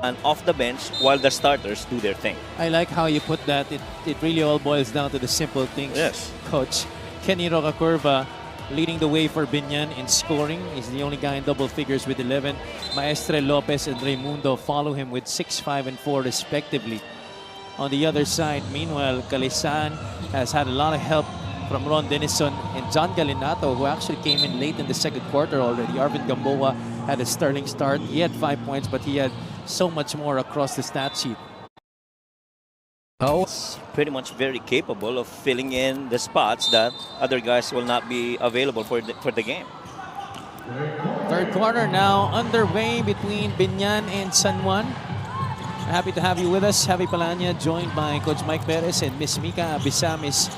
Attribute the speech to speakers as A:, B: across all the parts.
A: and off the bench while the starters do their thing.
B: I like how you put that. It really all boils down to the simple things,
A: Yes.
B: Coach. Kenny Rocacurva leading the way for Binyan in scoring. He's the only guy in double figures with 11. Maestre Lopez and Raimundo follow him with 6, 5, and 4 respectively. On the other side, meanwhile, Calisan has had a lot of help from Ron Denison and John Galinato, who actually came in late in the second quarter already. Arvin Gamboa had a sterling start. He had 5 points, but he had so much more across the stat sheet.
A: Oh, pretty much very capable of filling in the spots that other guys will not be available for the game.
B: Third quarter now underway between Binyan and San Juan. Happy to have you with us. Javi Palanya joined by Coach Mike Perez and Miss Mika Bisamis.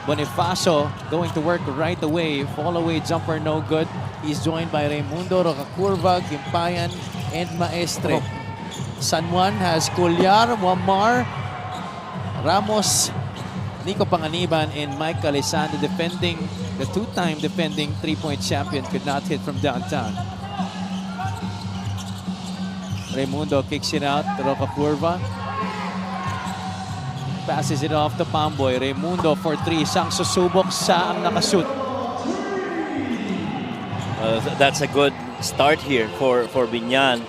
B: Bonifacio going to work right away. Fall away jumper no good. He's joined by Raimundo, Rocacurva, Gimpayan, and Maestre. San Juan has Culyar, Wamar, Ramos, Nico Panganiban, and Mike Calisan, the two-time defending three-point champion, could not hit from downtown. Raimundo kicks it out to Rocacurva. Passes it off to Pamboy. Raimundo for 3. Sang susubok sa ang nakashoot.
A: That's a good start here for Binyan.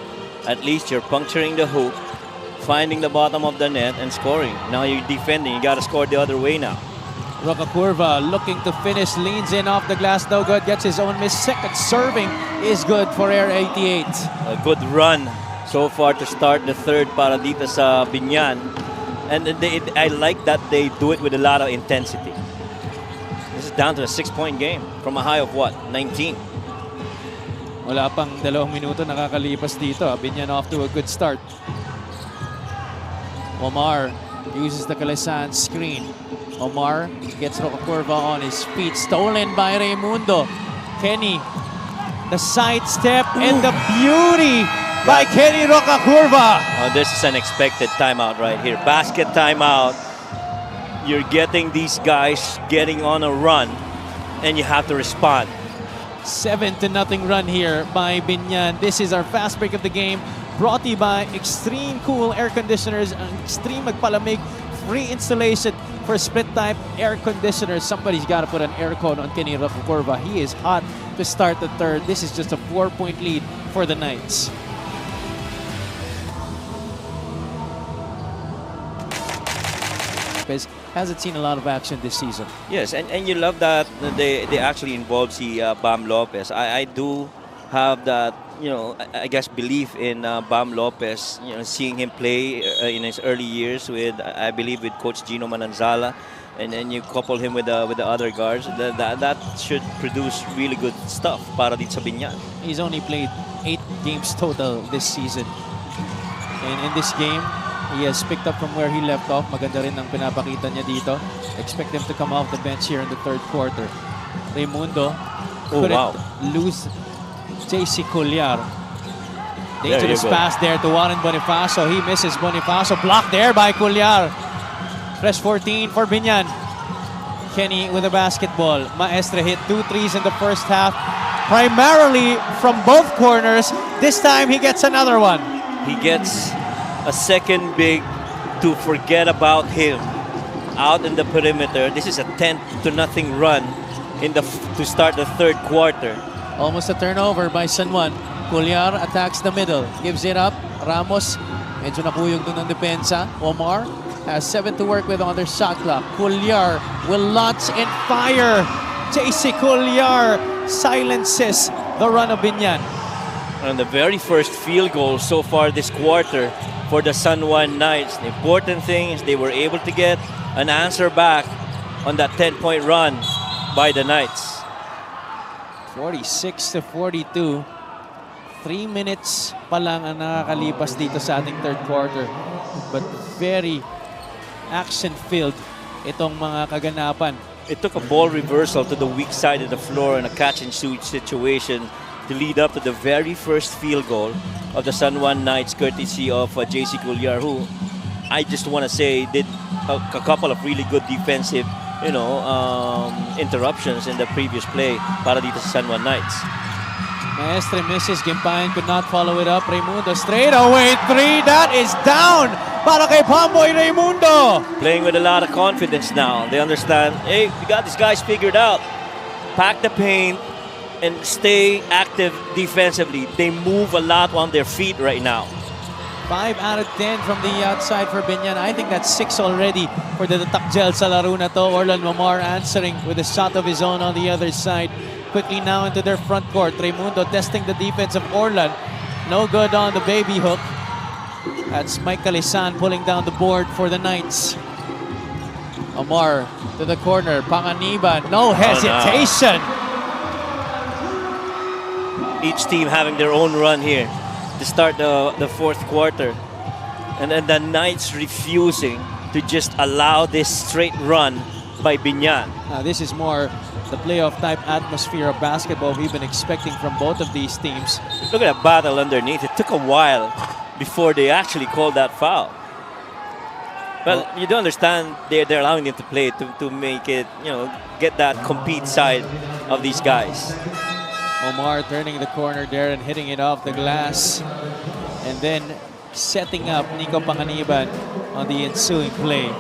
A: At least you're puncturing the hoop, finding the bottom of the net, and scoring. Now you're defending. You got to score the other way now.
B: Rocacurva looking to finish, leans in off the glass, no good, gets his own miss. Second serving is good for Air 88.
A: A good run so far to start the third para dito sa Binyan. And I like that they do it with a lot of intensity. This is down to a 6-point game from a high of what? 19.
B: Wala pang 2 minuto nakakalipas dito. Binyan off to a good start. Omar uses the Calisan screen. Omar gets Rocacurva on his feet. Stolen by Raimundo. Kenny, the sidestep and the beauty by Kenny Rocacurva.
A: Oh, this is an expected timeout right here. Basket timeout. You're getting these guys getting on a run, and you have to respond.
B: 7-0 run here by Binyan. This is our fast break of the game, brought to you by Extreme Cool Air Conditioners and Extreme Magpalamig. Free installation for split type air conditioners. Somebody's got to put an air cone on Kenny Rocacurva. He is hot to start the third. This is just a 4-point lead for the Knights. Hasn't seen a lot of action this season.
A: Yes, and you love that they actually involve Bam Lopez. I do have that, I guess, belief in Bam Lopez, seeing him play in his early years with, I believe, with Coach Gino Mananzala, and then you couple him with the other guards. That should produce really good stuff para dito sa Binyan.
B: He's only played 8 games total this season. And in this game, he has picked up from where he left off. Maganda rin ang pinapakita niya dito. Expect him to come off the bench here in the third quarter. Raimundo couldn't lose JC Culyar. Dangerous pass there to Warren Bonifacio. He misses Bonifacio. Blocked there by Culyar. Fresh 14 for Binyan. Kenny with a basketball. Maestre hit 2 threes in the first half, primarily from both corners. This time he gets another one.
A: He gets a second big to forget about him out in the perimeter. This is a 10-0 run to start the third quarter.
B: Almost a turnover by San Juan. Culyar attacks the middle, gives it up. Ramos, medyo nakuyog dun ng depensa. Omar has 7 to work with on their shot clock. Culyar will launch and fire. JC Culyar silences the run of Binyan.
A: And the very first field goal so far this quarter for the San Juan Knights. The important thing is they were able to get an answer back on that 10-point run by the Knights.
B: 46-42. 3 minutes pa lang ang nakakalipas dito sa ating third quarter. But very action-filled itong mga kaganapan.
A: It took a ball reversal to the weak side of the floor in a catch-and-shoot situation to lead up to the very first field goal of the San Juan Knights, courtesy of JC Culyar, who I just want to say did a couple of really good defensive, interruptions in the previous play para dito sa San Juan Knights.
B: Maestre misses. Gimpayan could not follow it up. Raimundo straight away. 3. That is down para kay Pamboy Raimundo.
A: Playing with a lot of confidence now. They understand, hey, we got these guys figured out. Pack the paint and stay active defensively. They move a lot on their feet right now.
B: 5 out of 10 from the outside for Binyan. I think that's 6 already for the Takjel sa laro na to. Orlan Mamar answering with a shot of his own on the other side. Quickly now into their front court. Raimundo testing the defense of Orlan. No good on the baby hook. That's Mike Calisan pulling down the board for the Knights. Omar to the corner. Panganiban. No hesitation.
A: Each team having their own run here to start the fourth quarter. And then the Knights refusing to just allow this straight run by Binyan.
B: This is more the playoff type atmosphere of basketball we've been expecting from both of these teams.
A: Look at that battle underneath. It took a while before they actually called that foul. Well, you don't understand they're allowing them to play to make it, get that compete side of these guys.
B: Omar turning the corner there and hitting it off the glass. And then setting up Nico Panganiban on the ensuing play.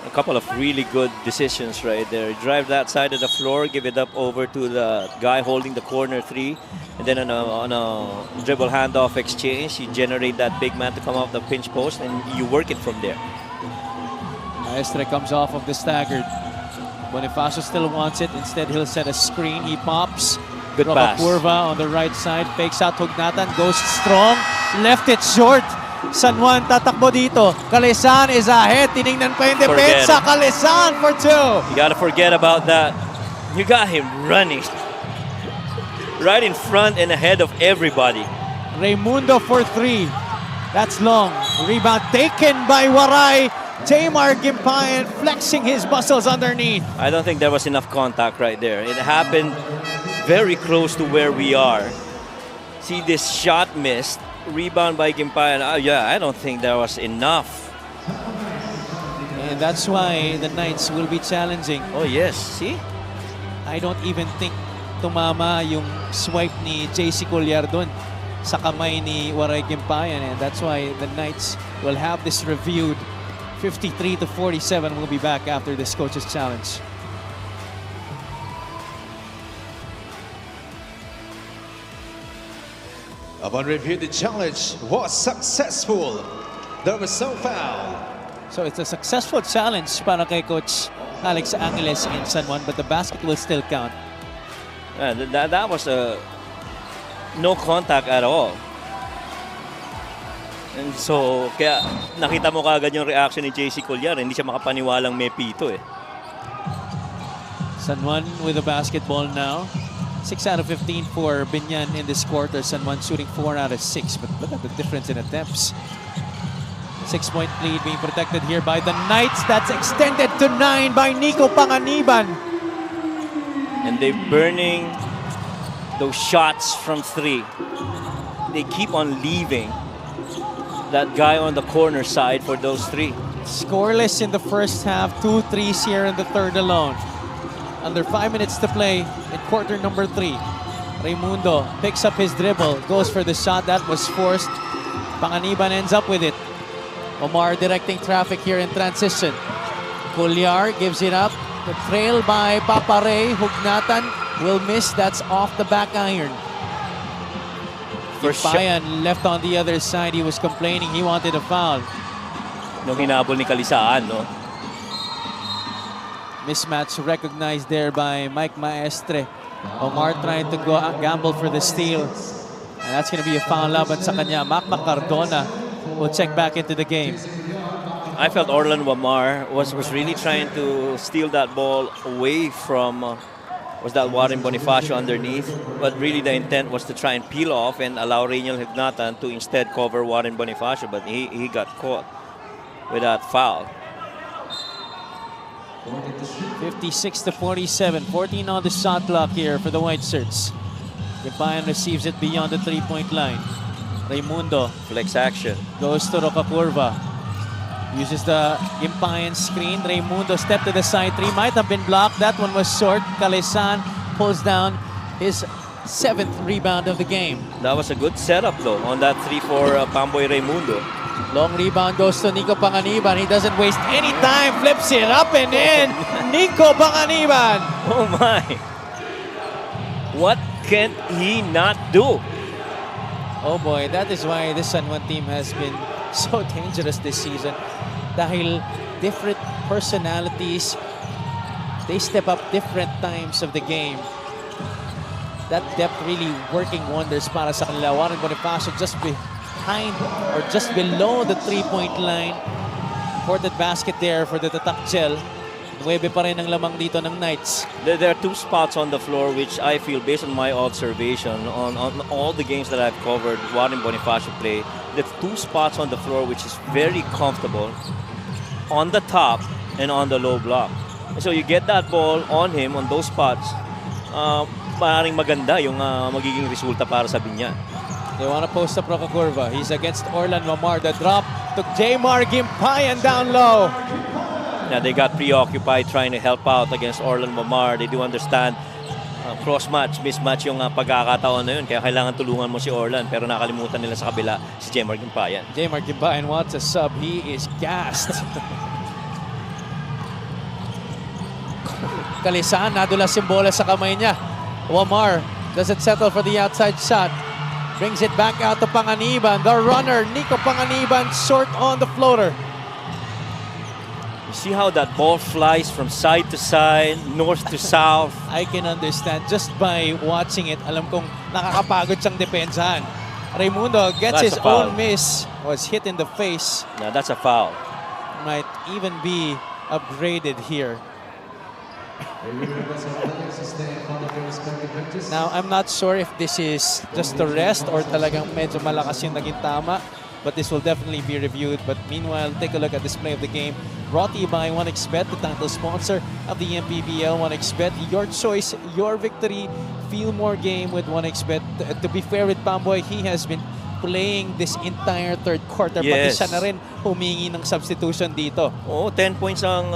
A: A couple of really good decisions right there. Drive that side of the floor, give it up over to the guy holding the corner 3. And then on a dribble handoff exchange, you generate that big man to come off the pinch post and you work it from there.
B: Maestre comes off of the staggered. Bonifacio still wants it. Instead, he'll set a screen. He pops.
A: Good pass.
B: Curva on the right side. Fakes out Hugnatan. Goes strong. Left it short. San Juan tatakbo dito. Calisan is ahead. Tinignan pa yung depensa. Calisan for 2.
A: You gotta forget about that. You got him running. Right in front and ahead of everybody.
B: Raimundo for 3. That's long. Rebound taken by Waray. Tamar Gimpayan flexing his muscles underneath.
A: I don't think there was enough contact right there. It happened very close to where we are. See this shot missed. Rebound by Gimpayan. Yeah, I don't think there was enough.
B: And that's why the Knights will be challenging.
A: Oh yes, see?
B: I don't even think tumama yung swipe ni JC Collier dun sa kamay ni Waray Gimpayan. And that's why the Knights will have this reviewed. 53-47. We'll be back after this coach's challenge.
C: Upon review, the challenge was successful. There was no foul.
B: So it's a successful challenge para kay Coach Alex Angeles in San Juan, but the basket will still count.
A: That was no contact at all. And so, kaya nakita mo kagad yung reaction ni JC Collier. Hindi siya makapaniwalang may pito eh.
B: San Juan with the basketball now. 6 out of 15 for Binyan in this quarter. San Juan shooting 4 out of 6. But look at the difference in attempts. 6-point lead being protected here by the Knights. That's extended to 9 by Nico Panganiban.
A: And they're burning those shots from 3. They keep on leaving that guy on the corner side for those 3.
B: Scoreless in the first half. 2 threes here in the third alone. Under 5 minutes to play in quarter number 3. Raimundo picks up his dribble, goes for the shot that was forced. Panganiban ends up with it. Omar directing traffic here in transition. Collier gives it up. The trail by Papare. Hugnatan will miss. That's off the back iron. Gimpayan left on the other side. He was complaining he wanted a foul.
A: Nung hinabol ni Calisaan, no?
B: Mismatch recognized there by Mike Maestre. Omar trying to go gamble for the steal. And that's going to be a foul laban sa kanya. Mac Cardona will check back into the game.
A: I felt Orlan Wamar was really trying to steal that ball away from was that Warren Bonifacio underneath. But really the intent was to try and peel off and allow Rainiel Hignatan to instead cover Warren Bonifacio. But he got caught with that foul.
B: 56-47. 14 on the shot clock here for the White Shirts. Gimpayan receives it beyond the three-point line. Raimundo.
A: Flex action.
B: Goes to Rocacurva. Uses the Gimpayan screen. Raimundo step to the side. 3 might have been blocked. That one was short. Calisan pulls down his 7th rebound of the game.
A: That was a good setup though on that 3 for Pamboy Raimundo.
B: Long rebound goes to Nico Panganiban. He doesn't waste any time. Flips it up and in. Nico Panganiban.
A: Oh my! What can he not do?
B: Oh boy, that is why this San Juan team has been so dangerous this season. Dahil different personalities, they step up different times of the game. That depth really working wonders para sa kanila. Warren Bonifacio just behind or just below the 3-point line. Ported basket there for the Tatakchel. 9 pa rin ang lamang dito ng Knights.
A: There are 2 spots on the floor which I feel, based on my observation on all the games that I've covered, Warren Bonifacio play, the 2 spots on the floor which is very comfortable on the top and on the low block. So you get that ball on him on those spots, maaaring maganda yung magiging resulta para sa Binyan.
B: They want to post up Roca Curva. He's against Orlan Mamar. The drop took Jmar Gimpayan down low.
A: Yeah, they got preoccupied trying to help out against Orlan Mamar. They do understand cross-match, mismatch yung pagkakataon na yun. Kaya kailangan tulungan mo si Orlan. Pero nakalimutan nila sa kabila si Jmar Gimpayan.
B: Jmar Gimpayan wants a sub. He is gassed. Kalisan, nadulas yung bola sa kamay niya. Wamar doesn't settle for the outside shot. Brings it back out to Panganiban. The runner, Nico Panganiban, short on the floater.
A: You see how that ball flies from side to side, north to south.
B: I can understand just by watching it. Alam kong nakakapagod siyang depensahan. Raimundo gets
A: That's
B: his
A: a foul.
B: own miss. Was hit in the face.
A: Now that's a foul.
B: Might even be upgraded here. Now, I'm not sure if this is just a rest or talagang medyo malakas yung naging tama. But this will definitely be reviewed. But meanwhile, take a look at this play of the game. Brought to you by 1xBet, the title sponsor of the MPBL. 1xBet, your choice, your victory. Feel more game with 1xBet. To be fair with Pamboy, he has been playing this entire third quarter. Pati
A: Yes.
B: siya na rin humingi ng substitution dito.
A: Oh, 10 points ang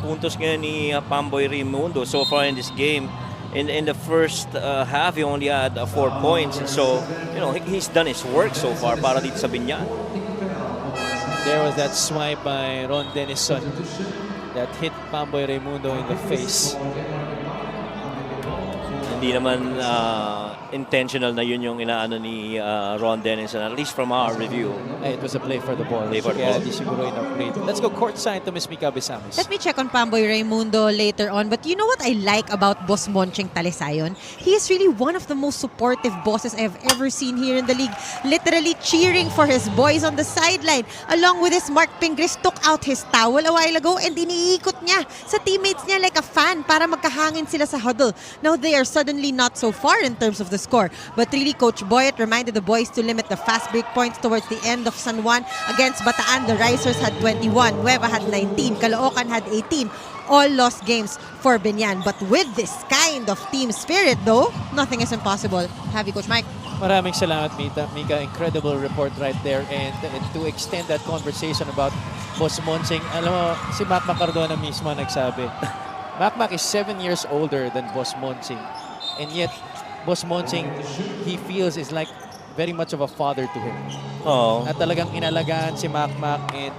A: puntos ngayon ni Pamboy Raimundo so far in this game. In the first half, he only had 4 points. So, you know, he's done his work so far para dito sa Binyan.
B: There was that swipe by Ron Denison that hit Pamboy Raimundo in the face.
A: Hindi naman intentional na yun yung inaano ni Ron Denison, at least from our review.
B: It was a play for the ball.
A: Play for the
B: Kaya
A: ball.
B: di siguro in-upgrade. Let's go courtside to Miss Mika Besamis.
D: Let me check on Pamboy Raimundo later on. But you know what I like about Boss Monching Talisayon? He is really one of the most supportive bosses I have ever seen here in the league. Literally cheering for his boys on the sideline. Along with his Mark Pingris, took out his towel a while ago and iniikot niya sa teammates niya like a fan para magkahangin sila sa huddle. Now they are suddenly not so far in terms of the score. But really, Coach Boyet reminded the boys to limit the fast break points towards the end of San Juan. Against Bataan, the Risers had 21, Nueva had 19, Caloocan had 18. All lost games for Binyan. But with this kind of team spirit though, nothing is impossible. Have you, Coach Mike?
B: Maraming salamat, Mika. Incredible report right there. And to extend that conversation about Boss Monching, alam mo, si Mac Cardona mismo nagsabi, Mac is 7 years older than Boss Monching. And yet, Boss Monching, he feels is like very much of a father to him.
A: Oh.
B: At talagang inalagaan si Mac. And,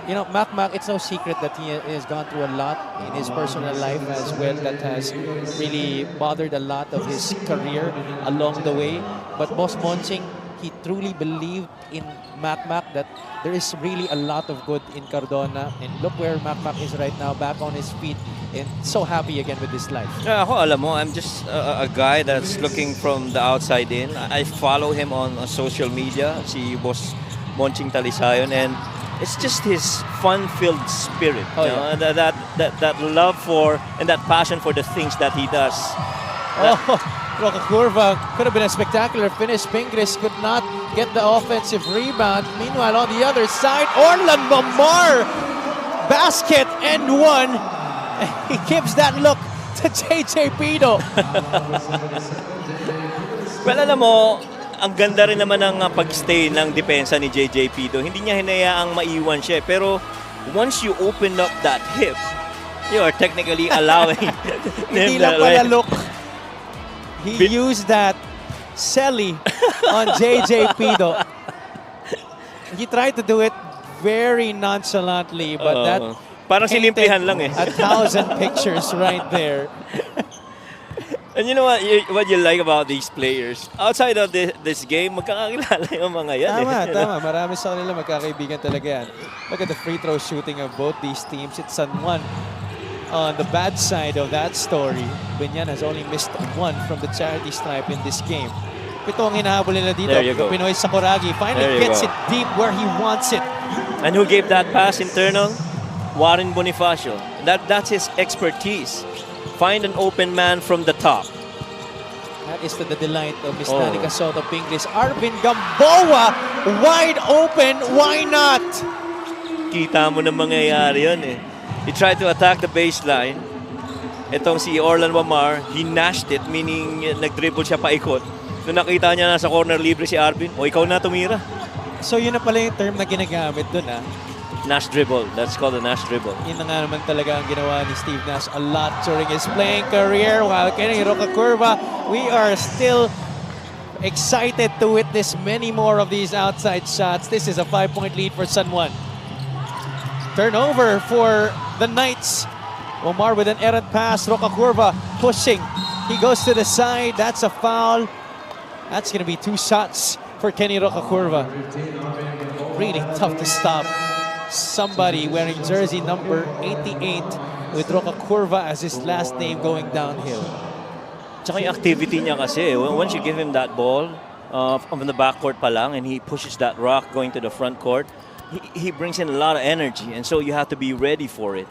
B: you know, Mac, it's no secret that he has gone through a lot in his personal life as well that has really bothered a lot of his career along the way. But Boss Monching, he truly believed in Mac that there is really a lot of good in Cardona. And look where Mac is right now, back on his feet and so happy again with his life.
A: Yeah, ako, alam mo, I'm just a guy that's looking from the outside in. I follow him on social media, si Boss Monching Talisayon, and it's just his fun-filled spirit.
B: Oh,
A: you know, that love for and that passion for the things that he does.
B: Roca Curva could have been a spectacular finish. Pingris could not get the offensive rebound. Meanwhile, on the other side, Orlan Mamar, basket and one. He gives that look to JJ Pido.
A: Well, alam mo, ang ganda rin naman ng pag-stay ng depensa ni JJ Pido. Hindi niya hinayaang maiwan siya. Pero once you open up that hip, you are technically allowing
B: Hindi lang pala look. He used that Selly on JJ Pido. He tried to do it very nonchalantly, but that
A: parang
B: painted
A: sinimplihan lang eh.
B: 1,000 pictures right there.
A: And you know what you like about these players? Outside of this game, magkakakilala yung mga yan.
B: Tama. Marami sa kanila magkakaibigan talaga yan. Look at the free throw shooting of both these teams. It's on one. On the bad side of that story, Binyan has only missed one from the charity stripe in this game. Ito ang hinahabol nila dito.
A: There you go.
B: Pinoy Sakuragi finally gets it deep where he wants it.
A: And who gave that pass internal? Warren Bonifacio. That's his expertise. Find an open man from the top.
B: That is to the delight of Miss Danica Soto Pingris. Arvin Gamboa, wide open. Why not?
A: Kita mo na mangyayari yun eh. He tried to attack the baseline. Itong si Orlan Wamar, he nashed it, meaning nag-dribble siya paikot. Nung nakita niya nasa corner libre si Arvin, ikaw na tumira.
B: So yun na pala yung term na ginagamit dun
A: Nash dribble. That's called a Nash dribble.
B: Yun na nga naman talaga ang ginawa ni Steve Nash a lot during his playing career. While Kenny Rocacurva, we are still excited to witness many more of these outside shots. This is a 5-point lead for San Juan. Turnover for the Knights. Omar with an errant pass. Rocacurva pushing. He goes to the side. That's a foul. That's going to be 2 shots for Kenny Rocacurva. Really tough to stop. Somebody wearing jersey number 88 with Rocacurva as his last name going downhill.
A: Tsaka yung activity niya kasi, once you give him that ball from the backcourt pa lang and he pushes that rock going to the front court, he brings in a lot of energy, and so you have to be ready for it.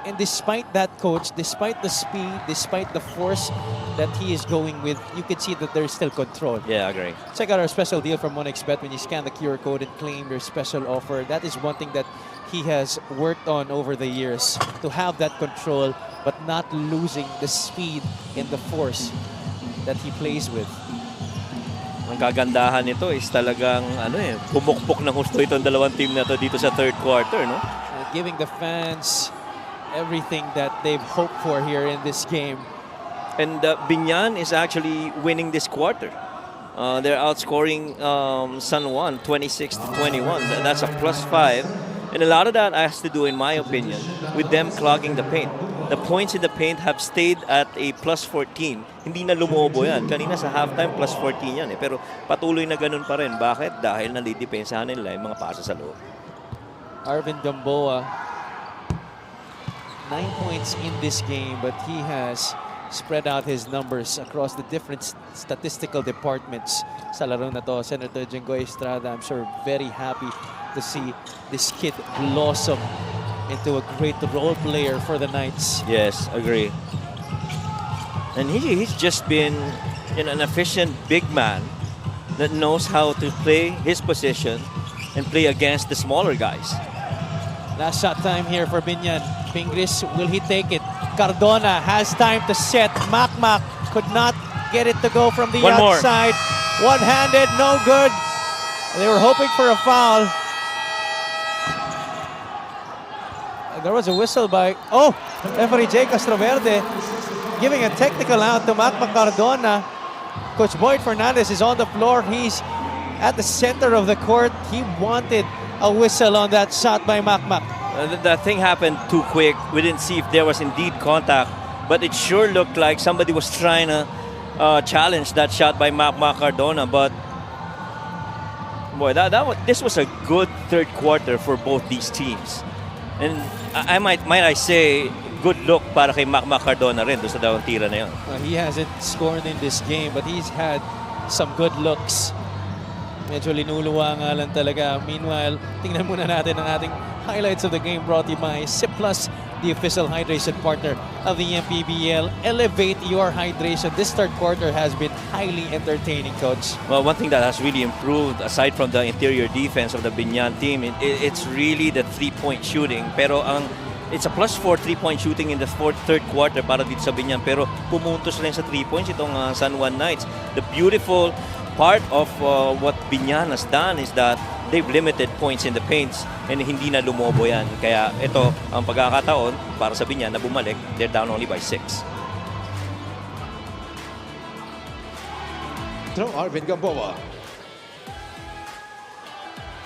B: And despite that, coach, despite the speed, despite the force that he is going with, you can see that there's still control.
A: Yeah, I agree.
B: Check out our special deal from 1xBet when you scan the QR code and claim your special offer. That is one thing that he has worked on over the years, to have that control but not losing the speed and the force that he plays with.
A: Ang kagandahan nito is talagang pumukpok ng husto itong dalawang team na to dito sa third quarter, no?
B: Giving the fans everything that they've hoped for here in this game.
A: And Binyan is actually winning this quarter. They're outscoring San Juan 26-21. That's a +5. And a lot of that has to do, in my opinion, with them clogging the paint. The points in the paint have stayed at a +14. Hindi na lumobo yan. Kanina sa halftime, +14 yan eh. Pero patuloy na ganun pa rin. Bakit? Dahil nalidepensahan nila yung mga pasa sa loob.
B: Arvin Gamboa, 9 points in this game, but he has spread out his numbers across the different statistical departments sa laro na to. Senator Jenggoy Estrada, I'm sure very happy to see this kid blossom into a great role player for the Knights.
A: Yes, agree. And he's just been an efficient big man that knows how to play his position and play against the smaller guys.
B: Last shot time here for Binyan. Pingris, will he take it? Cardona has time to set. Makmak could not get it to go from the outside. One-handed, no good. They were hoping for a foul. There was a whistle by, referee Jay Castroverde giving a technical out to Makmak Cardona. Coach Boyd Fernandez is on the floor. He's at the center of the court. He wanted a whistle on that shot by Makmak.
A: That thing happened too quick. We didn't see if there was indeed contact, but it sure looked like somebody was trying to challenge that shot by Makmak Cardona. But boy, this was a good third quarter for both these teams. And might I say, good look para kay Makmak Cardona rin doon sa dalawang tira na yun.
B: He hasn't scored in this game, but he's had some good looks. Medyo linuluwa nga lang talaga. Meanwhile, tingnan muna natin ang ating highlights of the game brought to you by Sip Plus, the official hydration partner of the MPBL. Elevate your hydration. This third quarter has been highly entertaining, Coach.
A: Well, one thing that has really improved, aside from the interior defense of the Binyan team, it's really the three-point shooting. Pero it's a +4 3-point shooting in the third quarter para dito sa Binyan. Pero pumuntos rin sa 3 points itong San Juan Knights. The beautiful part of what Binyan has done is that they've limited points in the paints and hindi na lumobo yan. Kaya ito ang pagkakataon para sa Binyan na bumalik. They're down only by 6.
C: throw, Arvin Gamboa.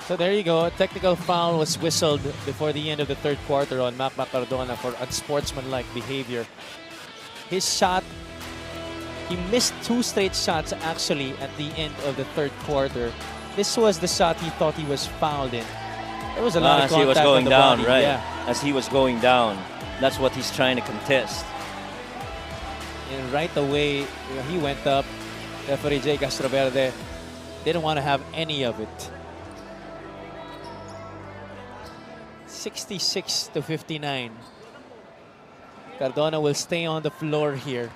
B: So there you go. A technical foul was whistled before the end of the third quarter on Mac Cardona for unsportsmanlike behavior. His shot, he missed 2 straight shots actually at the end of the third quarter. This was the shot he thought he was fouled in. There was a lot of
A: As he was
B: contact
A: going
B: on the
A: down,
B: body.
A: right?
B: Yeah.
A: As he was going down. That's what he's trying to contest.
B: And right away, he went up. Referee Jay Castroverde didn't want to have any of it. 66-59. Cardona will stay on the floor here.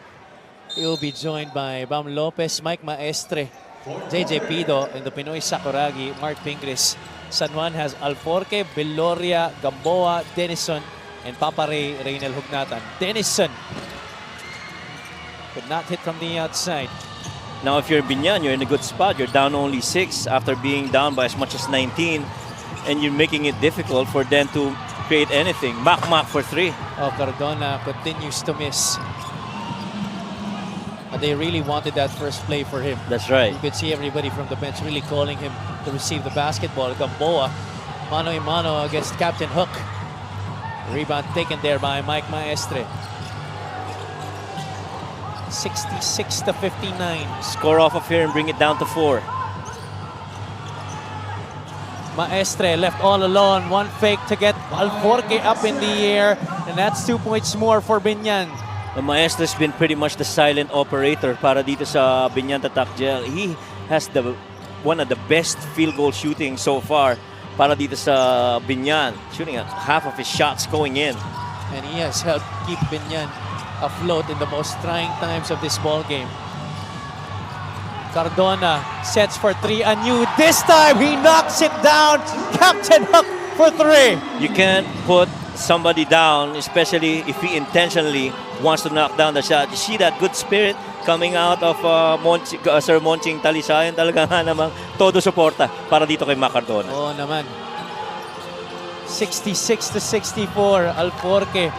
B: He will be joined by Bam Lopez, Mike Maestre, JJ Pido, and the Pinoy Sakuragi, Mark Pingris. San Juan has Alforque, Beloria, Gamboa, Denison, and Papare Reynel Hugnatan. Denison could not hit from the outside.
A: Now, if you're Binyan, you're in a good spot. You're down only 6 after being down by as much as 19. And you're making it difficult for them to create anything. Mac for 3.
B: Oh, Cardona continues to miss. But they really wanted that first play for him.
A: That's right.
B: You could see everybody from the bench really calling him to receive the basketball. Gamboa, mano-a-mano against Captain Hook. Rebound taken there by Mike Maestre. 66-59.
A: Score off of here and bring it down to 4.
B: Maestre left all alone. One fake to get Alforque up in the air. And that's 2 points more for Binyan.
A: The Maestro's been pretty much the silent operator para dito sa Binyan Tatak Gel. He has one of the best field goal shooting so far para dito sa Binyan. Shooting at half of his shots going in.
B: And he has helped keep Binyan afloat in the most trying times of this ball game. Cardona sets for 3 anew. This time he knocks it down. Captain Hook for 3.
A: You can't put somebody down, especially if he intentionally wants to knock down the shot. You see that good spirit coming out of Sir Monching Talisayan. Talaga nga namang todo suporta para dito kay Mac Cardona.
B: Oo naman. 66-64. Alforque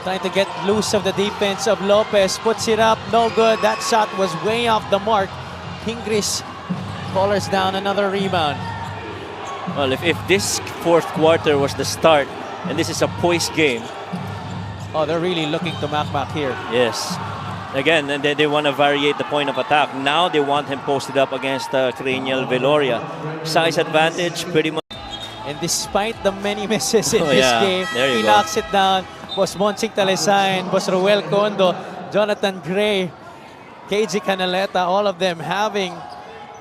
B: trying to get loose of the defense of Lopez. Puts it up. No good. That shot was way off the mark. Pingris collars down another rebound.
A: Well, if this fourth quarter was the start, and this is a poised game.
B: Oh, they're really looking to Mac here.
A: Yes. Again, and they want to variate the point of attack. Now they want him posted up against Cranial Veloria. Size advantage, pretty much.
B: And despite the many misses in
A: Oh,
B: this
A: yeah.
B: game,
A: There you
B: he
A: go.
B: knocks it down. Boss Monching Talisayan, Boss Ruel Condo, Jonathan Gray, KG Canaleta, all of them having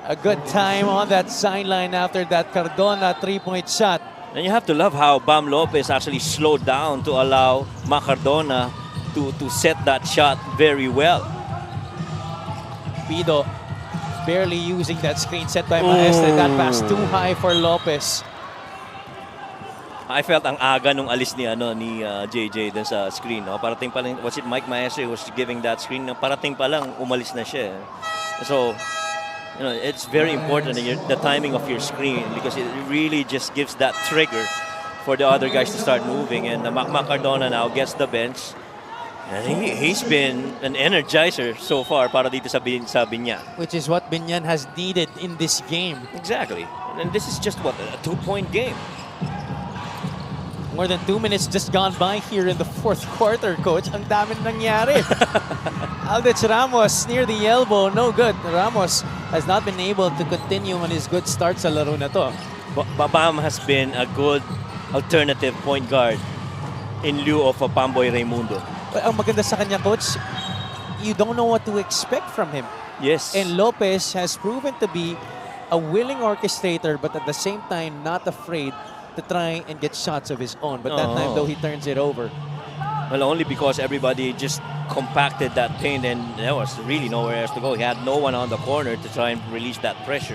B: a good time on that sideline after that Cardona 3-point shot.
A: And you have to love how Bam Lopez actually slowed down to allow Mac Cardona to set that shot very well.
B: Pido barely using that screen set by Maestre. That pass too high for Lopez.
A: I felt ang aga nung alis ni JJ dun sa screen. No? Parating pa lang, was it Mike Maestre who was giving that screen? Parating pa lang, umalis na siya. So, it's very important the timing of your screen because it really just gives that trigger for the other guys to start moving. And Mac Cardona now gets the bench. And he's been an energizer so far para dito sa Binyan.
B: Which is what Binyan has needed in this game.
A: Exactly. And this is just, what, a 2-point game.
B: More than 2 minutes just gone by here in the fourth quarter, Coach. Ang dami nangyari. Aldich Ramos near the elbow, no good. Ramos has not been able to continue on his good start sa laro na to.
A: Bam has been a good alternative point guard in lieu of Pamboy Raimundo.
B: But ang maganda sa kanya, Coach, you don't know what to expect from him.
A: Yes.
B: And Lopez has proven to be a willing orchestrator, but at the same time, not afraid to try and get shots of his own. But that time, though, he turns it over.
A: Well, only because everybody just compacted that paint and there was really nowhere else to go. He had no one on the corner to try and release that pressure.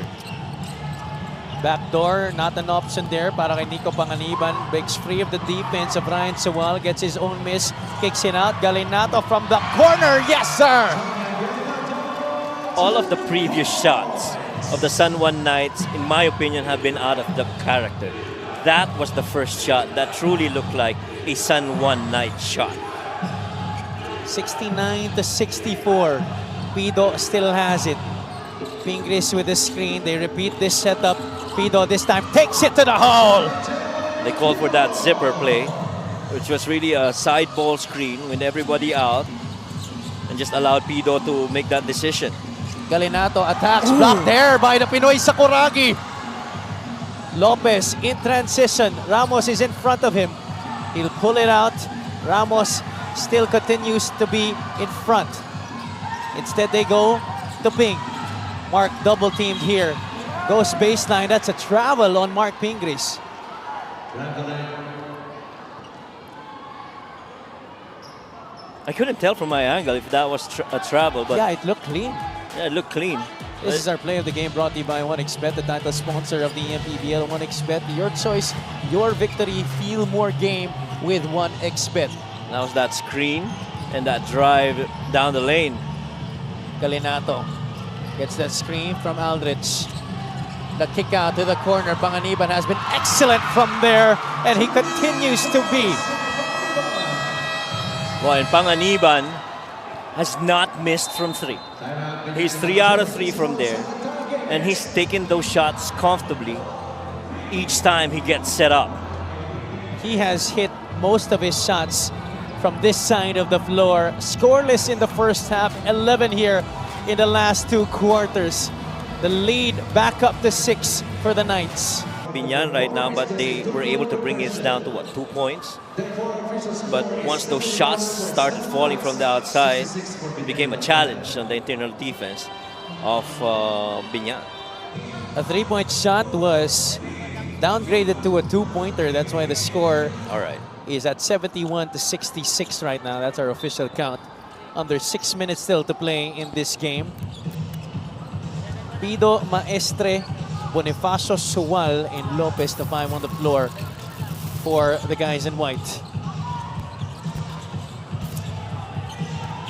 B: Backdoor, not an option there para kay Nico Panganiban. Breaks free of the defense of Ryan Sewal. Gets his own miss. Kicks it out. Galinato from the corner. Yes, sir!
A: All of the previous shots of the San Juan Knights, in my opinion, have been out of the character. That was the first shot that truly looked like a San Juan Knight shot.
B: 69-64. Pido still has it. Pingris with the screen. They repeat this setup. Pido this time takes it to the hole.
A: They called for that zipper play, which was really a side ball screen with everybody out, and just allowed Pido to make that decision.
B: Galinato attacks, blocked there by the Pinoy Sakuragi. Lopez in transition. Ramos is in front of him. He'll pull it out. Ramos still continues to be in front. Instead, they go to Ping. Mark double teamed here. Goes baseline. That's a travel on Mark Pingris.
A: I couldn't tell from my angle if that was a travel, but
B: Yeah, it looked clean.
A: yeah, it looked clean.
B: This is our play of the game brought to you by 1xBet, the title sponsor of the MPBL. 1xBet, your choice, your victory. Feel more game with 1xBet.
A: That was that screen and that drive down the lane.
B: Galinato gets that screen from Aldrich. The kick out to the corner. Panganiban has been excellent from there, and he continues to be.
A: Well, and Panganiban has not missed from 3. He's 3 out of 3 from there, and he's taken those shots comfortably each time he gets set up.
B: He has hit most of his shots from this side of the floor. Scoreless in the first half, 11 here in the last 2 quarters. The lead back up to 6 for the Knights.
A: Binyan right now, but they were able to bring it down to, 2 points? But once those shots started falling from the outside, it became a challenge on the internal defense of Binyan.
B: A 3-point shot was downgraded to a 2-pointer. That's why the score
A: All right.
B: is at 71-66 right now. That's our official count. Under 6 minutes still to play in this game. Pido, Maestre, Bonifacio, Sual, and Lopez, the 5 on the floor for the guys in white.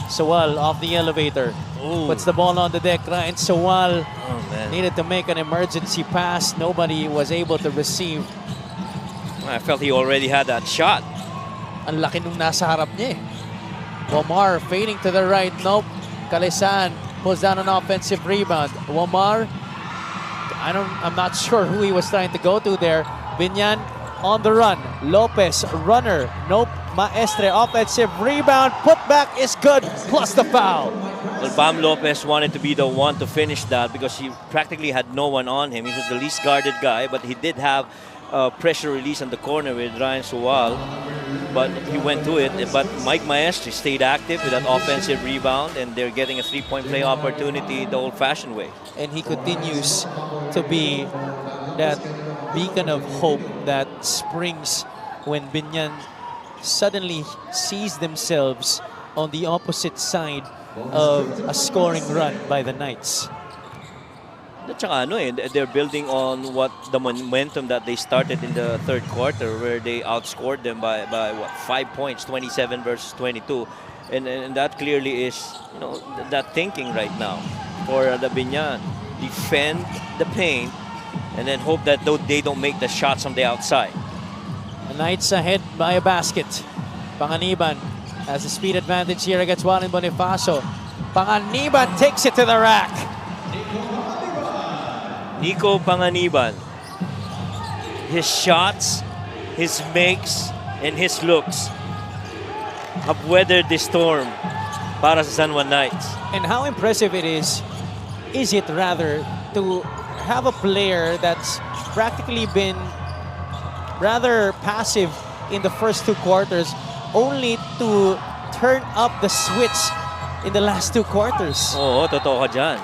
B: Sual off the elevator.
A: Ooh.
B: Puts the ball on the deck. Ryan Sual
A: Oh, man.
B: needed to make an emergency pass. Nobody was able to receive.
A: I felt he already had that shot.
B: Ang laki nung nasa harap niya eh. Womar fading to the right. Nope. Calisan pulls down an offensive rebound. Womar, I'm not sure who he was trying to go to there. Binyan on the run. Lopez, runner. Nope. Maestre, offensive rebound. Put back is good, plus the foul.
A: Well, Bam Lopez wanted to be the one to finish that because he practically had no one on him. He was the least guarded guy, but he did have pressure release on the corner with Ryan Sual, but he went to it. But Mike Maestre stayed active with that offensive rebound, and they're getting a 3-point play opportunity the old-fashioned way.
B: And he continues to be that beacon of hope that springs when Binyan suddenly sees themselves on the opposite side of a scoring run by the Knights.
A: At saka they're building on what the momentum that they started in the third quarter, where they outscored them by 5 points, 27 versus 22, and that clearly is that thinking right now for the Binyan. Defend the paint and then hope that they don't make the shots from the outside.
B: The Knights ahead by a basket. Panganiban has a speed advantage here against JUAN and Bonifacio. Panganiban takes it to the rack.
A: Nico Panganiban, his shots, his makes, and his looks have weathered the storm para sa San Juan Knights.
B: And how impressive it is it rather to have a player that's practically been rather passive in the first 2 quarters, only to turn up the switch in the last 2 quarters.
A: Oo, totoo ka dyan.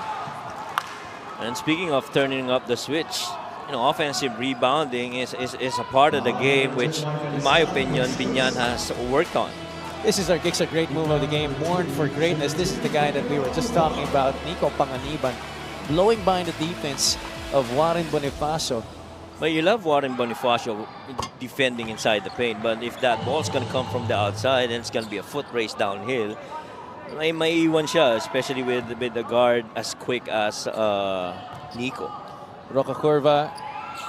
A: And speaking of turning up the switch, offensive rebounding is a part of the game which, in my opinion, Binyan has worked on.
B: This is our Kicks a Great move of the game, born for greatness. This is the guy that we were just talking about, Nico Panganiban, blowing by the defense of Warren Bonifacio.
A: But you love Warren Bonifacio defending inside the paint, but if that ball's going to come from the outside and it's going to be a foot race downhill, may maiiwan siya, especially with the guard as quick as Nico.
B: Roca Curva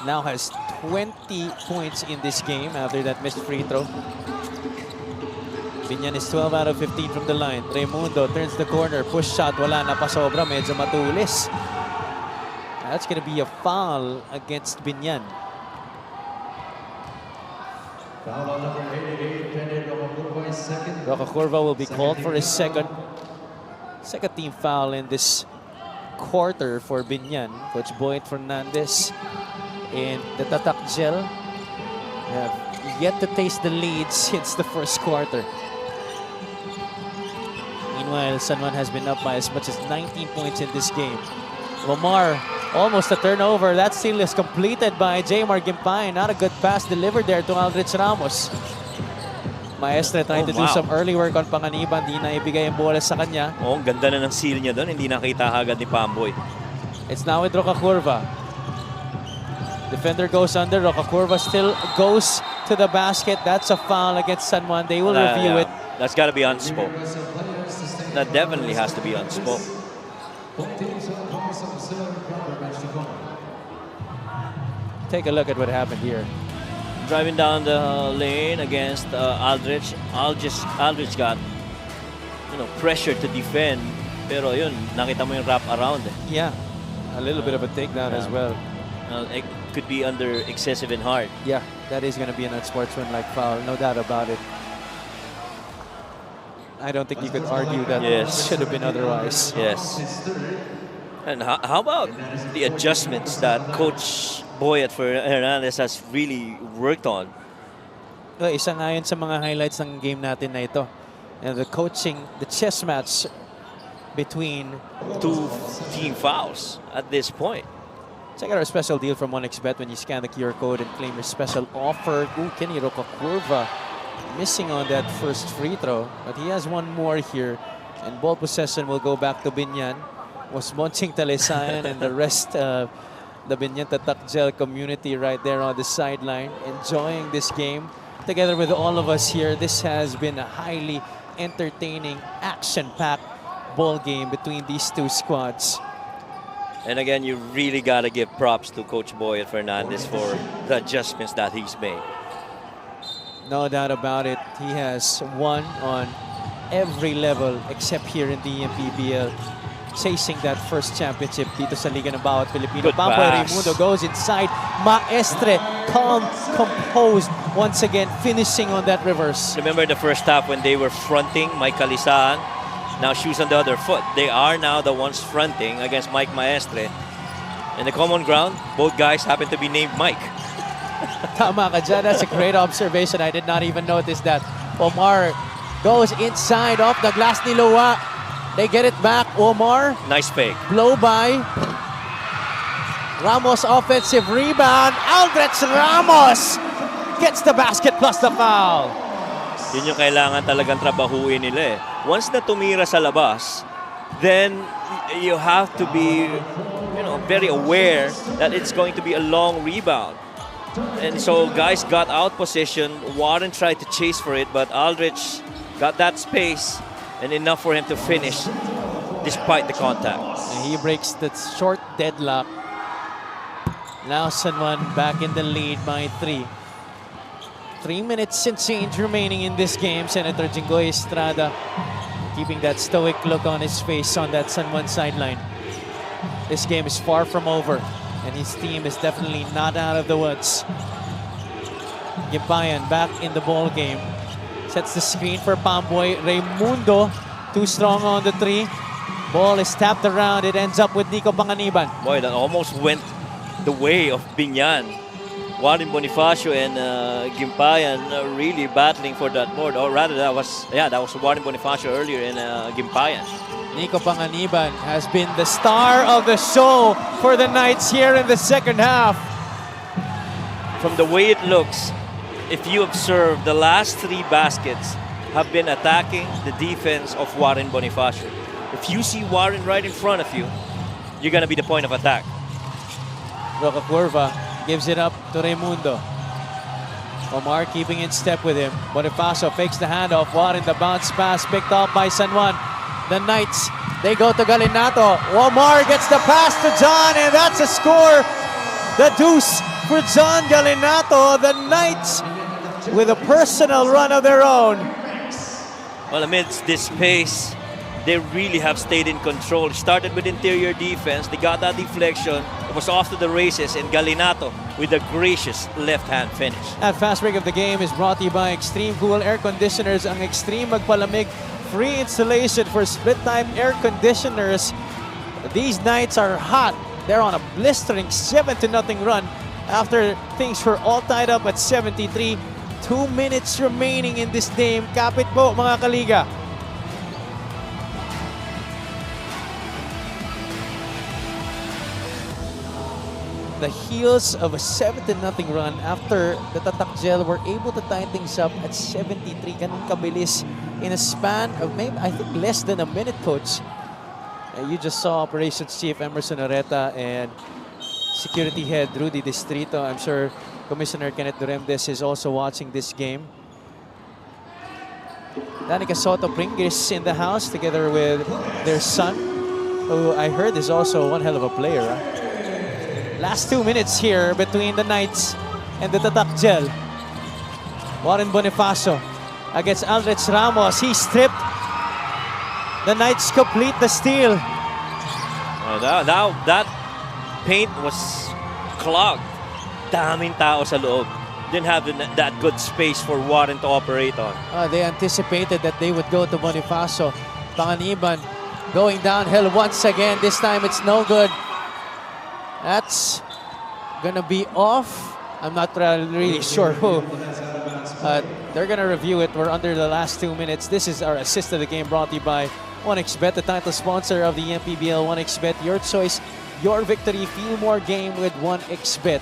B: now has 20 points in this game after that missed free throw. Binyan is 12 out of 15 from the line. Raimundo turns the corner, push shot, wala na pa sobra, medyo matulis. That's going to be a foul against Binyan.
C: Foul on number 88, Penny Rocakurva is second.
B: Rocakurva will be called for his second team foul in this quarter for Binyan. Coach Boyd Fernandez and the Tatakjel have yet to taste the lead since the first quarter. Meanwhile, San Juan has been up by as much as 19 points in this game. Omar, almost a turnover. That steal is completed by Jaymar Gimpay. Not a good pass delivered there to Aldrich Ramos. Maestre trying to do some early work on Panganiban. Di na ibigay ang bola sa kanya.
A: Oh, ganda na ng seal niya doon. Hindi nakita agad ni Pamboy.
B: It's now with Rocakurva. Defender goes under. Rocakurva still goes to the basket. That's a foul against San Juan. They will review it.
A: That's got to be unspoke. That definitely has to be unspoke.
B: Take a look at what happened here.
A: Driving down the lane against Aldrich. Aldrich got, pressure to defend. Pero yun, nakita mo yung wrap around.
B: Yeah, a little bit of a takedown as well.
A: It could be under excessive and hard.
B: Yeah, that is going to be an unsportsmanlike foul, no doubt about it. I don't think you could argue that it should have been otherwise.
A: Yes. And how about the adjustments that Coach Boyd Fernandez has really worked on?
B: Isa nga yun sa mga highlights ng game natin na ito. And the coaching, the chess match between
A: two team fouls at this point.
B: Check out our special deal from 1xBet when you scan the QR code and claim your special offer. Ooh, Kenny Rocakurva missing on that first free throw, but he has one more here. And ball possession will go back to Binyan. Was Monching Talisayan and the rest of the Binyan Tatakjel community right there on the sideline, enjoying this game together with all of us here. This has been a highly entertaining, action-packed ball game between these two squads.
A: And again, you really got to give props to Coach Boyd Fernandez for the adjustments that he's made.
B: No doubt about it. He has won on every level except here in the MPBL, chasing that first championship dito sa Liga ng Bawat Pilipino. Pamboy Raimundo goes inside. Maestre, calm, composed, once again finishing on that reverse.
A: Remember the first half when they were fronting Mike Calisaan? Now shoes on the other foot. They are now the ones fronting against Mike Maestre. In the common ground, both guys happen to be named Mike.
B: Tama ka dyan. That's a great observation. I did not even notice that. Omar goes inside off the glass ni Loa. They get it back. Omar.
A: Nice fake.
B: Blow by. Ramos offensive rebound. Aldrich Ramos gets the basket plus the foul.
A: Yun yung kailangan talagang trabahuin nila eh. Once na tumira sa labas, then you have to be, very aware that it's going to be a long rebound. And so guys got out position. Warren tried to chase for it, but Aldrich got that space and enough for him to finish despite the contact.
B: And he breaks the short deadlock. Now San Juan back in the lead by 3. 3 minutes and change remaining in this game. Senator Jinggoy Estrada keeping that stoic look on his face on that San Juan sideline. This game is far from over, and his team is definitely not out of the woods. Gimpayan back in the ball game. Sets the screen for Pamboy Raimundo. Too strong on the 3. Ball is tapped around. It ends up with Nico Panganiban.
A: Boy, that almost went the way of Binyan. Warren Bonifacio and Gimpayan really battling for that board. Or rather, that was Warren Bonifacio earlier in Gimpayan.
B: Nico Panganiban has been the star of the show for the Knights here in the second half.
A: From the way it looks, if you observe, the last 3 baskets have been attacking the defense of Warren Bonifacio. If you see Warren right in front of you, you're going to be the point of attack.
B: Rocakurva gives it up to Raimundo. Omar keeping in step with him. Bonifacio fakes the handoff. Warren, the bounce pass picked up by San Juan. The Knights, they go to Galinato. Omar gets the pass to John, and that's a score. The deuce for John Galinato. The Knights with a personal run of their own.
A: Well, amidst this pace, they really have stayed in control. Started with interior defense. They got that deflection. It was off to the races, and Galinato with a gracious left-hand finish.
B: At fast break of the game is brought to you by Extreme Cool Air Conditioners. Ang Extreme Magpalamig, free installation for split-type air conditioners. These nights are hot. They're on a blistering 7-0 run after things were all tied up at 73. 2 minutes remaining in this game. Kapit po mga kaliga. The heels of a 7-0 run after the Tatakjel were able to tie things up at 73. Ganun kabilis in a span of maybe, I think, less than a minute, Coach. You just saw Operations Chief Emerson Areta and Security Head Rudy Distrito. I'm sure Commissioner Kenneth Duremdes is also watching this game. Danica Soto Pringis in the house together with their son, who I heard is also one hell of a player. Last 2 minutes here between the Knights and the Tatakjel. Warren Bonifacio against Aldrich Ramos. He stripped. The Knights complete the steal.
A: Now that paint was clogged. Daming tao sa loob. Didn't have that good space for Warren to operate on.
B: They anticipated that they would go to Bonifacio. Panganiban going downhill once again. This time it's no good. That's gonna be off. I'm not really sure who. They're gonna review it. We're under the last 2 minutes. This is our assist of the game brought to you by 1xBet, the title sponsor of the MPBL. 1xBet, your choice, your victory. Feel more game with 1xBet.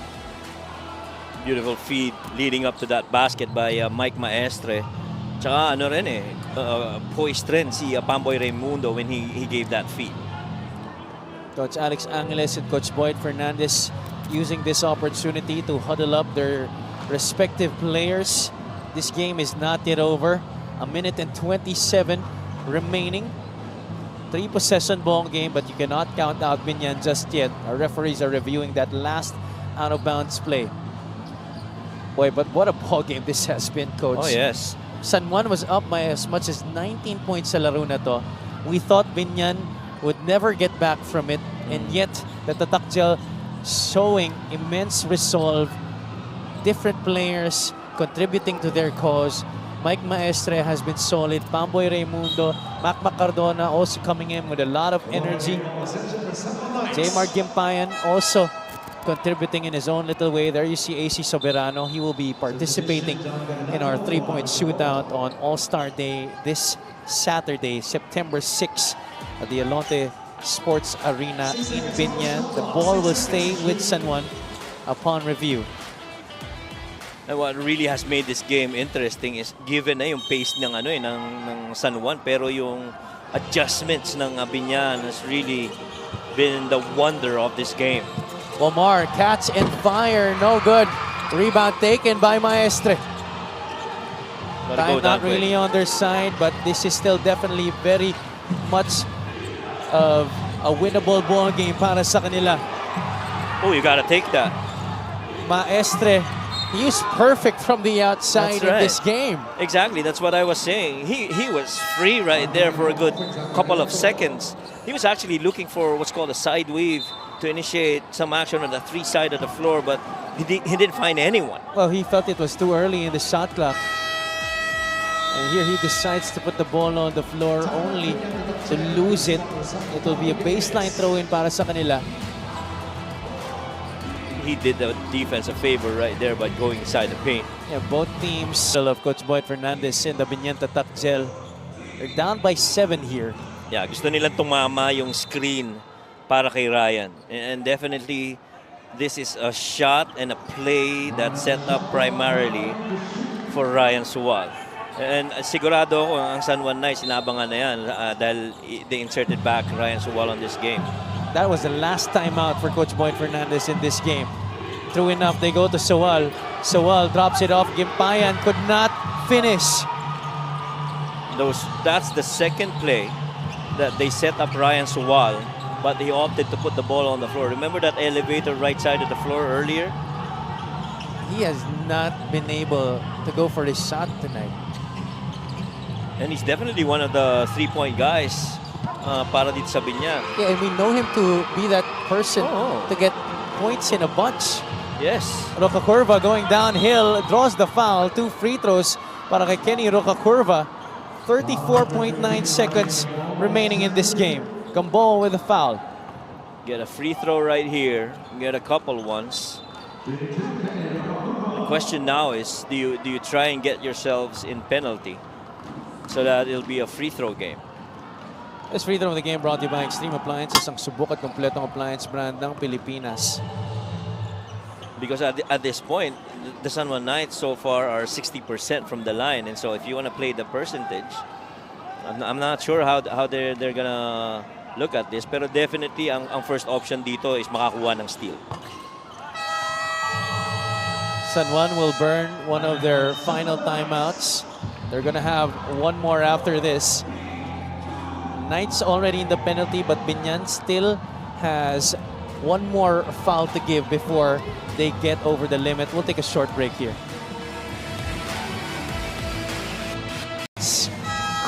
A: Beautiful feed leading up to that basket by Mike Maestre. Tsaka ano rin poised rin si Pamboy Raimundo when he gave that feed.
B: Coach Alex Angeles and Coach Boyd Fernandez using this opportunity to huddle up their respective players. This game is not yet over. 1 minute and 27 remaining. 3-possession ball game, but you cannot count out Binyan just yet. Our referees are reviewing that last out-of-bounds play. Boy, but what a ball game this has been, Coach.
A: Oh, yes.
B: San Juan was up by as much as 19 points sa laro na to. We thought Binyan would never get back from it, and yet the Tatakjel showing immense resolve. Different players contributing to their cause. Mike Maestre has been solid. Pamboy Raimundo, Mac Macardona also coming in with a lot of energy. Jmar Gimpayan also contributing in his own little way. There you see AC Soberano. He will be participating in our three-point shootout on All-Star Day this Saturday, September 6 at the Alonte Sports Arena in Binyan. The ball will stay with San Juan upon review.
A: And what really has made this game interesting is given na yung pace ng ng San Juan, pero yung adjustments ng Binyan has really been the wonder of this game.
B: Omar, catch and fire, no good. Rebound taken by Maestre. Time not really on their side, but this is still definitely very much of a winnable ball game para sa kanila.
A: Oh, you gotta take that.
B: Maestre, he was perfect from the outside in this game.
A: Exactly, that's what I was saying. He was free right there for a good couple of seconds. He was actually looking for what's called a side weave to initiate some action on the three side of the floor, but he didn't find anyone.
B: Well, he felt it was too early in the shot clock. And here he decides to put the ball on the floor only to lose it. It will be a baseline throw-in para sa kanila.
A: He did the defense a favor right there by going inside the paint.
B: Yeah, both teams of Coach Boyd Fernandez and the Binyan Tatakjel are down by 7 here.
A: Yeah, gusto nilang tumama yung screen para kay Ryan. And definitely, this is a shot and a play that's set up primarily for Ryan Suwal. And sigurado ako ang San Juan Knights inabangan na yan dahil they inserted back Ryan Suwal on this game.
B: That was the last time out for Coach Boyd Fernandez in this game. True enough, they go to Suwal. Suwal drops it off. Gimpayan could not finish.
A: That's the second play that they set up Ryan Suwal, but he opted to put the ball on the floor. Remember that elevator right side of the floor earlier?
B: He has not been able to go for the shot tonight.
A: And he's definitely one of the three-point guys para dito sa Binyan.
B: Yeah, and we know him to be that person
A: Oh.
B: to get points in a bunch.
A: Yes.
B: Rocacurva going downhill, draws the foul. 2 free throws para kay Kenny Rocacurva. 34.9 seconds remaining in this game. Gamboa with a foul.
A: Get a free throw right here. Get a couple ones. The question now is, do you try and get yourselves in penalty so that it'll be a free throw game?
B: This free throw of the game brought to you by Extreme Appliances, ang subok at kompletong appliance brand ng Pilipinas.
A: Because at this point, the San Juan Knights so far are 60% from the line, and so if you want to play the percentage, I'm not sure how they're gonna look at this. Pero definitely, ang first option dito is makakuha ng steal.
B: San Juan will burn one of their final timeouts. They're gonna have one more after this. Knights already in the penalty, but Binyan still has one more foul to give before they get over the limit. We'll take a short break here.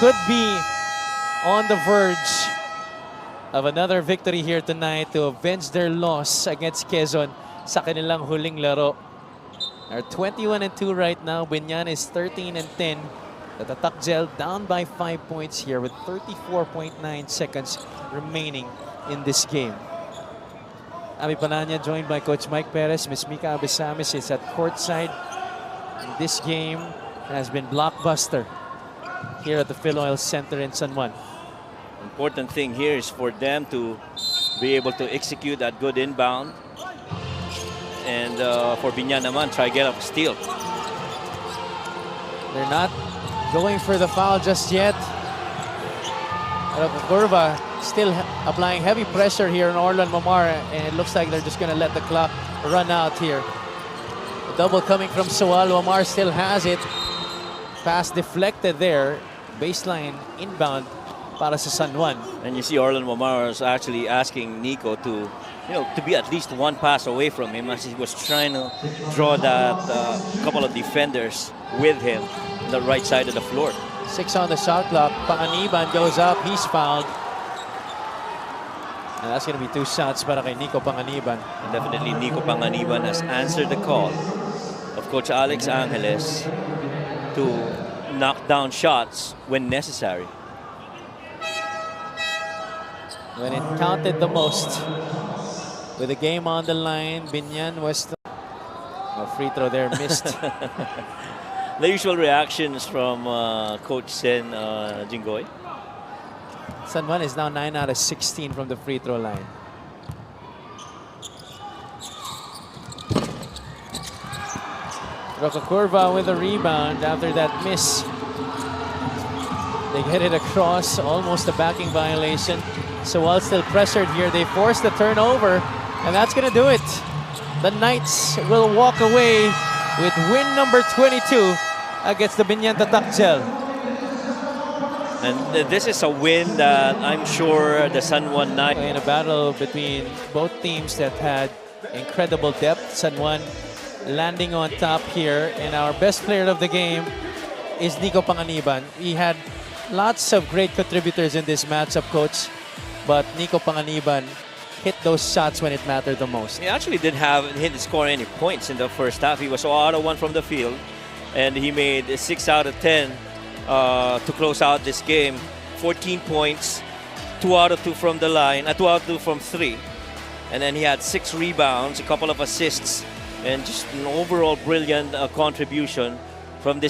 B: Could be on the verge of another victory here tonight to avenge their loss against Quezon sa kanilang huling laro. They're 21-2 right now. Binyan is 13-10. The Takjel down by 5 points here with 34.9 seconds remaining in this game. Ami Pananya joined by Coach Mike Perez. Miss Mika Abisamis is at courtside. And this game has been blockbuster here at the Philoil Center in San Juan.
A: Important thing here is for them to be able to execute that good inbound. And for Binyan naman, try get up steal.
B: They're not going for the foul just yet. Curva still applying heavy pressure here on Orlan Mamar, and it looks like they're just going to let the clock run out here. The double coming from Sowal. Mamar still has it. Pass deflected there. Baseline inbound para sa San Juan.
A: And you see Orlan Mamar is actually asking Nico to be at least one pass away from him as he was trying to draw that couple of defenders with him on the right side of the floor.
B: 6 on the shot clock. Panganiban goes up. He's fouled. And that's going to be 2 shots para kay Nico Panganiban.
A: And definitely Nico Panganiban has answered the call of Coach Alex Angeles to knock down shots when necessary.
B: When it counted the most. With the game on the line, Binyan was a free throw there, missed.
A: The usual reactions from Coach Sen Jinggoy.
B: San Juan is now 9 out of 16 from the free throw line. Rocacurva with a rebound after that miss. They get it across, almost a backing violation. So while still pressured here, they force the turnover, and that's going to do it. The Knights will walk away with win number 22 against the Binyan Takjel.
A: And this is a win that I'm sure the San Juan Knights...
B: In a battle between both teams that had incredible depth, San Juan landing on top here. And our best player of the game is Nico Panganiban. He had lots of great contributors in this matchup, Coach. But Nico Panganiban hit those shots when it mattered the most.
A: He actually didn't score any points in the first half. He was 0 out of 1 from the field. And he made 6 out of 10 to close out this game. 14 points, 2 out of 2 from the line, 2 out of 2 from 3. And then he had 6 rebounds, a couple of assists, and just an overall brilliant contribution from this